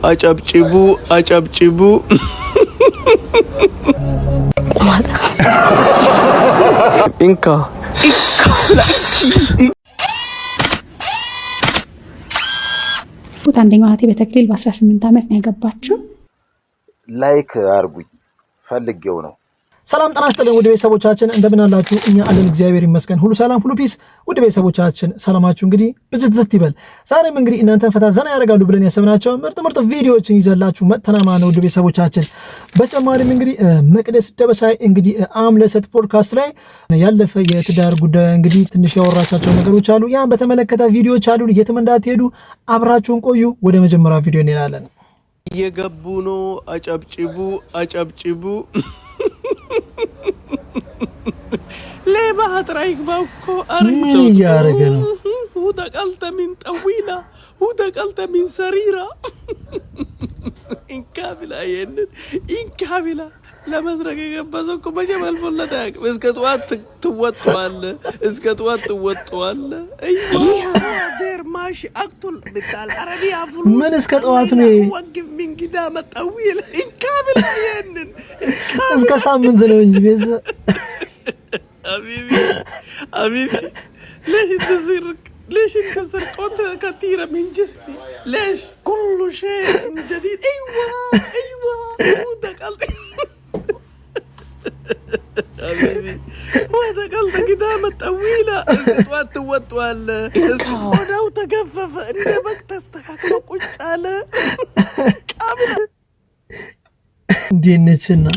አጨብጭቡ አጨብጭቡ ኢንካ አንደኛው አቴ በተክሊል በ18 ዓመት ነው ያገባችው። ላይክ አርጉኝ ፈልጌው ነው። ሰላም ጤና ይስጥልኝ ውድ ቤተሰቦቻችን እንደምን አላችሁ? እኛ አለን እግዚአብሔር ይመስገን ሁሉ ሰላም ሁሉ ፒስ። ውድ ቤተሰቦቻችን ሰላማችሁ እንግዲህ ብዝት ይበል። ዛሬም እንግዲህ እናንተን ፈታ ዘና ያደርጋሉ ብለን ያሰብናቸው ምርጥ ቪዲዮዎችን ይዘላችሁ መጥተናል ነው ውድ ቤተሰቦቻችን። በተጨማሪም እንግዲህ መቅደስ ደበሳይ እንግዲህ አምለሰት ፖድካስት ላይ ያለፈ የትዳር ጉዳይ እንግዲህ ትንሽ ያወራቻቸው ነገሮች አሉ። ያን በተመለከተ ቪዲዮዎች አሉ። የትም እንዳትሄዱ አብራችሁን ቆዩ። ወደ መጀመሪያው ቪዲዮ እንሄዳለን። እየገቡ ነው። አጨብጭቡ አጨብጭቡ ليه هترايك باوكو من يارجنا هو دقلت من طويلة هو دقلت من سريرة إن كابلة إن كابلة لا مزرعة جنبازوكو بجمع الفلتاك بس كتوات توتوال بس كتوات توتوال أيوة دير ماشي أقتل بتاع العربية فلوس من اسكتواتني وقف من قدامة طويلة إن كابلة ينن اسكسام من ذنوج بيز حبيبي ليش تسرق ليش انت سرقت كثيرة من جسمي ليش كل شيء جديد ايوه ودك حبيبي ودك قدامة طويلة توت ولا ولو تجفف انت بك تستحق وش على كاملة دينتنا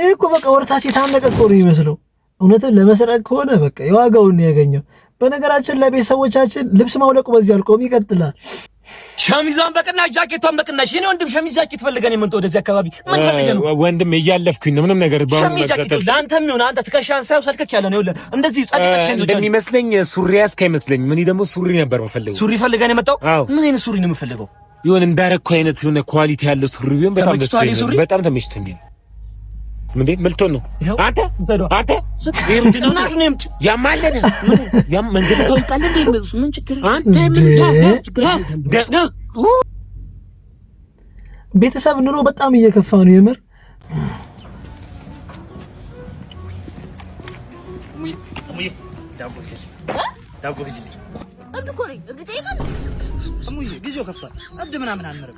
እኮ በቃ ወርታሲ ታነቀ እኮ ነው ይመስለው። እውነትም ለመስረቅ ከሆነ በቃ የዋጋውን ያገኘው። በነገራችን ለቤተሰቦቻችን ልብስ ማውለቁ በዚህ አልቆም ይቀጥላል። ሸሚዟን በቅናሽ ጃኬቷን በቅናሽ የኔ ወንድም ሸሚዝ ጃኬት ፈልገን የምንጠው ወደዚህ አካባቢ ምን ፈልገን ነው ወንድም እያለፍኩኝ ነው ምንም ነገር ባው ሸሚዝ ጃኬት ለአንተም ይሁን አንተ ትከሻን ሳይው ሰልከክ ያለ ነው ይኸውልህ እንደዚህ ጻድቃት ሸሚዞች እንደሚመስለኝ ሱሪ ያስከይመስለኝ ምን ደግሞ ሱሪ ነበር የምፈልገው ሱሪ ፈልገን የመጣው ምን አይነት ሱሪ ነው የምፈልገው ይሁን እንዳረኩ አይነት የሆነ ኳሊቲ ያለው ሱሪ ቢሆን በጣም ደስ ይላል በጣም ተመችቶኛል ምን መልቶን ነው አንተ ምንድነው ናሽ ነው ያማለለ ያም መንገድ ተወጣለ እንዴ ምን ችግር አንተ ምን ታደርግ ቤተሰብ ኑሮ በጣም እየከፋ ነው የምር ዳቦ ግዢ እብኮሪ እብጠይቃል እሙዬ ጊዜው ከፍቷል እብድ ምናምን አንመረም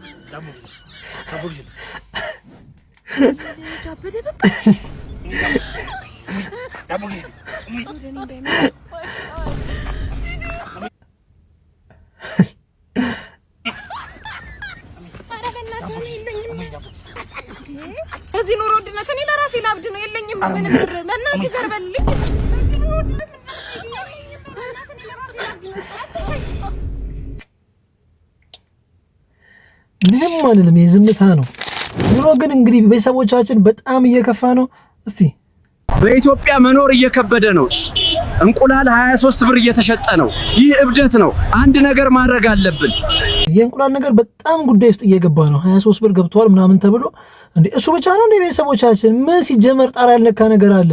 ዳቦ ግዢ ጃበደ በቃ ዳቦ ግዢ እዚህ ኑሮ ውድነት እኔ ለራሴ ላብድ ነው የለኝም ምንም ብር በእናትህ ዘርበልኝ ምንም ማለት ነው የዝምታ ነው ኑሮ ግን እንግዲህ ቤተሰቦቻችን በጣም እየከፋ ነው እስቲ በኢትዮጵያ መኖር እየከበደ ነው እንቁላል 23 ብር እየተሸጠ ነው ይህ እብደት ነው አንድ ነገር ማድረግ አለብን የእንቁላል ነገር በጣም ጉዳይ ውስጥ እየገባ ነው 23 ብር ገብቷል ምናምን ተብሎ እንዴ እሱ ብቻ ነው እንዴ ቤተሰቦቻችን ምን ሲጀመር ጣራ ያለካ ነገር አለ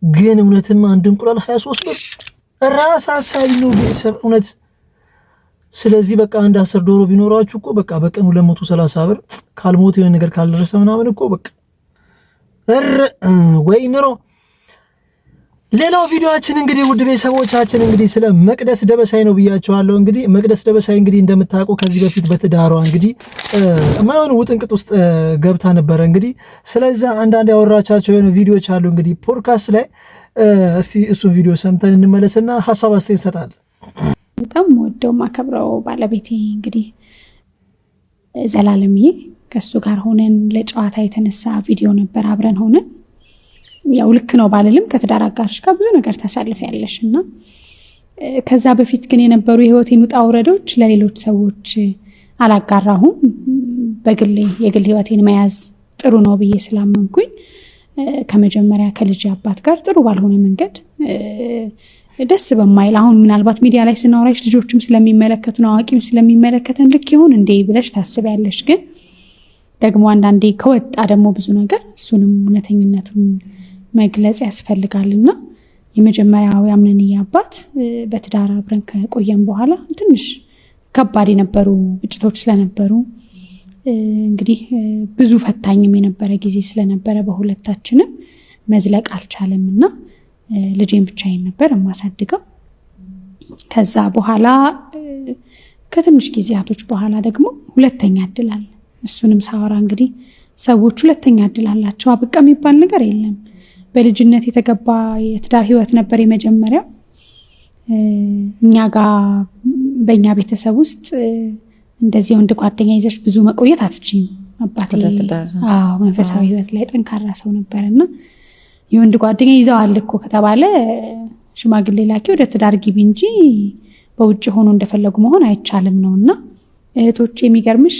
ግን እውነትም አንድ እንቁላል 23 ብር ራስ አሳቢ ነው ቤተሰብ እውነት ስለዚህ በቃ አንድ 10 ዶሮ ቢኖራችሁ እኮ በቃ በቀን 230 ብር ካልሞት የሆነ ነገር ካልደረሰ ምናምን እኮ በቃ ወይ ኑሮ ሌላው ቪዲዮአችን እንግዲህ ውድ ቤተሰቦቻችን እንግዲህ ስለ መቅደስ ደበሳይ ነው ብያችኋለሁ እንግዲህ መቅደስ ደበሳይ እንግዲህ እንደምታውቁ ከዚህ በፊት በትዳሯ እንግዲህ ማን ውጥንቅጥ ውስጥ ገብታ ነበር እንግዲህ ስለዛ አንዳንድ ያወራቻቸው የሆነ ቪዲዮዎች አሉ እንግዲህ ፖድካስት ላይ እስቲ እሱን ቪዲዮ ሰምተን እንመለስና ሐሳብ አስተያየት እንሰጣለን በጣም ወደው ማከብረው ባለቤቴ እንግዲህ ዘላለምዬ ከሱ ጋር ሆነን ለጨዋታ የተነሳ ቪዲዮ ነበር አብረን ሆነን ያው ልክ ነው ባልልም ከትዳር አጋርሽ ጋር ብዙ ነገር ታሳልፊያለሽና ከዛ በፊት ግን የነበሩ የህይወቴን ውጣ ውረዶች ለሌሎች ሰዎች አላጋራሁም በግሌ የግል ህይወቴን መያዝ ጥሩ ነው ብዬ ስላመንኩኝ ከመጀመሪያ ከልጅ አባት ጋር ጥሩ ባልሆነ መንገድ ደስ በማይል አሁን ምናልባት ሚዲያ ላይ ስናወራሽ ልጆችም ስለሚመለከቱ ነው አዋቂም ስለሚመለከተን ልክ ይሁን እንዴ ብለሽ ታስቢያለሽ ግን ደግሞ አንዳንዴ ከወጣ ደግሞ ብዙ ነገር እሱንም እውነተኝነቱን መግለጽ ያስፈልጋልና የመጀመሪያው ያምነን ያባት በትዳር አብረን ከቆየን በኋላ ትንሽ ከባድ የነበሩ ግጭቶች ስለነበሩ እንግዲህ ብዙ ፈታኝም የነበረ ጊዜ ስለነበረ በሁለታችንም መዝለቅ አልቻለም እና ልጄን ብቻዬን ነበር የማሳድገው። ከዛ በኋላ ከትንሽ ጊዜያቶች በኋላ ደግሞ ሁለተኛ እድል አለ። እሱንም ሳወራ እንግዲህ ሰዎች ሁለተኛ እድል አላቸው አበቃ የሚባል ነገር የለም። በልጅነት የተገባ የትዳር ህይወት ነበር የመጀመሪያው። እኛ ጋር በእኛ ቤተሰብ ውስጥ እንደዚህ ወንድ ጓደኛ ይዘሽ ብዙ መቆየት አትችይም። አባቴ መንፈሳዊ ህይወት ላይ ጠንካራ ሰው ነበርና የወንድ ጓደኛ ይዘዋል እኮ ከተባለ ሽማግሌ ላኪ ወደ ትዳር ግቢ እንጂ በውጭ ሆኖ እንደፈለጉ መሆን አይቻልም ነውና እህቶቼ የሚገርምሽ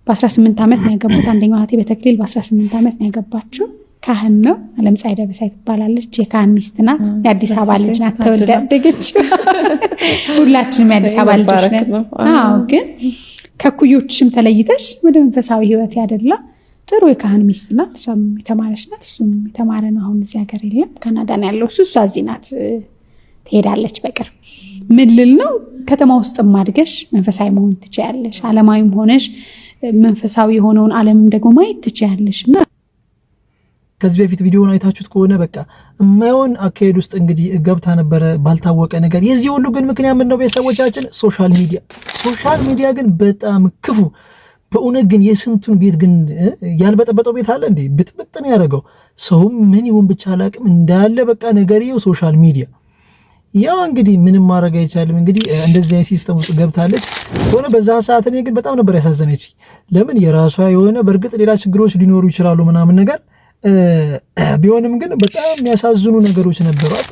በ18 ዓመት ነው ያገቡት። አንደኛው እህቴ በተክሊል በ18 ዓመት ነው ያገባችው። ካህን ነው። አለምፀሐይ ደበሳይ ትባላለች። የካህን ሚስት ናት። የአዲስ አበባ ልጅ ናት። ተወልዳ ያደገችው። ሁላችንም የአዲስ አበባ ልጆች ነን። ግን ከኩዮችሽም ተለይተሽ ወደ መንፈሳዊ ህይወት ያደላ ጥሩ የካህን ሚስት ናት። እሷም የተማረች ናት። እሱም የተማረ ነው። አሁን እዚህ ሀገር የለም፣ ካናዳ ነው ያለው። እሷ እዚህ ናት። ትሄዳለች በቅርብ። ምን ልል ነው ከተማ ውስጥ ማድገሽ መንፈሳዊ መሆን ትችያለሽ። ዓለማዊም ሆነሽ መንፈሳዊ የሆነውን ዓለምም ደግሞ ማየት ትችያለሽና ከዚህ በፊት ቪዲዮውን አይታችሁት ከሆነ በቃ የማይሆን አካሄድ ውስጥ እንግዲህ ገብታ ነበረ ባልታወቀ ነገር። የዚህ ሁሉ ግን ምክንያት ምንድነው ቤተሰቦቻችን? ሶሻል ሚዲያ። ሶሻል ሚዲያ ግን በጣም ክፉ በእውነት ግን የስንቱን ቤት ግን ያልበጠበጠው ቤት አለ እንዴ? ብጥብጥን ያደረገው ሰውም ምን ይሁን ብቻ አላቅም እንዳለ በቃ ነገርየው ሶሻል ሚዲያ። ያው እንግዲህ ምንም ማድረግ አይቻልም። እንግዲህ እንደዚህ አይነት ሲስተም ውስጥ ገብታለች ሆነ። በዛ ሰዓት እኔ ግን በጣም ነበር ያሳዘነች። ለምን የራሷ የሆነ በእርግጥ ሌላ ችግሮች ሊኖሩ ይችላሉ ምናምን ነገር ቢሆንም ግን በጣም የሚያሳዝኑ ነገሮች ነበሯት።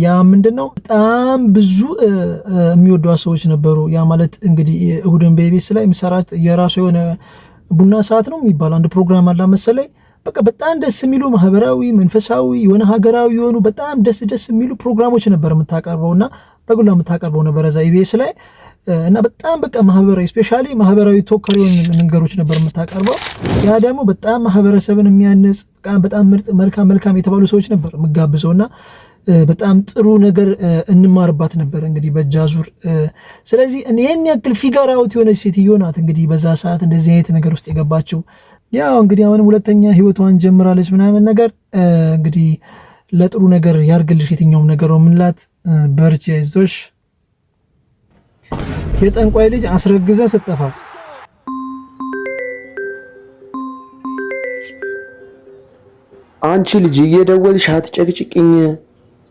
ያ ምንድነው በጣም ብዙ የሚወዷት ሰዎች ነበሩ። ያ ማለት እንግዲህ እሁድን በኢቢኤስ ላይ የሚሰራት የራሷ የሆነ ቡና ሰዓት ነው የሚባል አንድ ፕሮግራም አላ መሰለኝ። በቃ በጣም ደስ የሚሉ ማህበራዊ፣ መንፈሳዊ የሆነ ሀገራዊ የሆኑ በጣም ደስ የሚሉ ፕሮግራሞች ነበር የምታቀርበውና በጉላ የምታቀርበው ነበር እዛ ኢቢኤስ ላይ እና በጣም በቃ ማህበራዊ ስፔሻሊ ማህበራዊ ቶከር የሆኑ ነገሮች ነበር የምታቀርበው። ያ ደግሞ በጣም ማህበረሰብን የሚያነጽ በጣም መልካም የተባሉ ሰዎች ነበር የምጋብዘውና በጣም ጥሩ ነገር እንማርባት ነበር እንግዲህ በጃዙር። ስለዚህ ይሄን ያክል ፊገር አውት የሆነች ሴትዮ ናት እንግዲህ በዛ ሰዓት እንደዚህ አይነት ነገር ውስጥ የገባችው። ያው እንግዲህ አሁንም ሁለተኛ ህይወቷን ጀምራለች ምናምን ነገር እንግዲህ ለጥሩ ነገር ያርግልሽ። የትኛውም ነገር ነው ምንላት። በርቺ፣ አይዞሽ። የጠንቋይ ልጅ አስረግዘ ስትጠፋ አንቺ ልጅ እየደወልሽ አትጨቅጭቅኝ።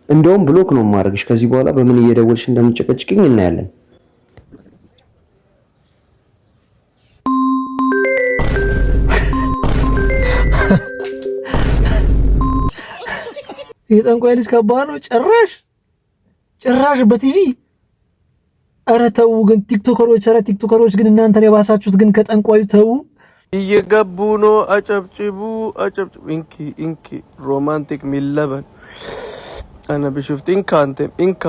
እንደውም ብሎክ ነው ማድረግሽ። ከዚህ በኋላ በምን እየደወልሽ እንደምትጨቀጭቅኝ እናያለን። የጠንቋይ ልጅ ከባድ ነው። ጭራሽ በቲቪ ኧረ ተው ግን ቲክቶከሮች ግን እናንተን የባሳችሁት ግን ከጠንቋዩ ተው። እየገቡ ነው። አጨብጭቡ። ኢንኪ ሮማንቲክ ሚለበን አነ ቢሹፍት ኢንካ አንተም ኢንካ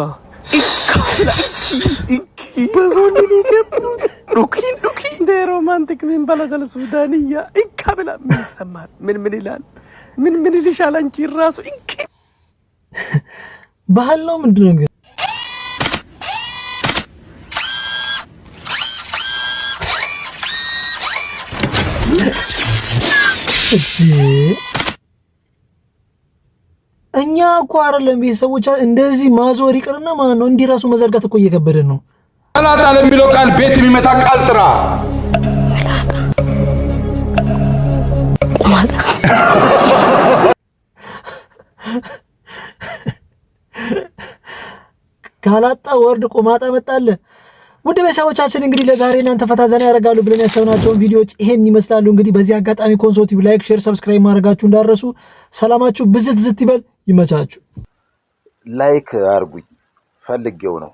በጎንን ይገቡ ዱኪ እንደ ሮማንቲክ ምን ባላዘለ ሱዳንያ ኢንካ ብላ ምን ይሰማል? ምን ይላል? ምን ይልሻል? አንቺ ራሱ ኢንኪ ባህል ነው ምንድነው ግን? እኛ እኮ አይደለም ቤተሰቦች እንደዚህ ማዞር ይቅርና ማለት ነው እንዲህ ራሱ መዘርጋት እኮ እየከበደን ነው። አላጣ ለሚለው ቃል ቤት የሚመታ ቃል ጥራ። ካላጣ ወርድ ቆማጣ መጣለ። ውድ ቤተሰቦቻችን እንግዲህ ለዛሬ እናንተ ፈታ ዘና ያደርጋሉ ብለን ያሰብናቸውን ቪዲዮዎች ይሄን ይመስላሉ። እንግዲህ በዚህ አጋጣሚ ኮንሶ ቲቪ ላይክ፣ ሼር፣ ሰብስክራይብ ማድረጋችሁ እንዳረሱ። ሰላማችሁ ብዝት ይበል። ይመቻችሁ። ላይክ አርጉኝ ፈልጌው ነው።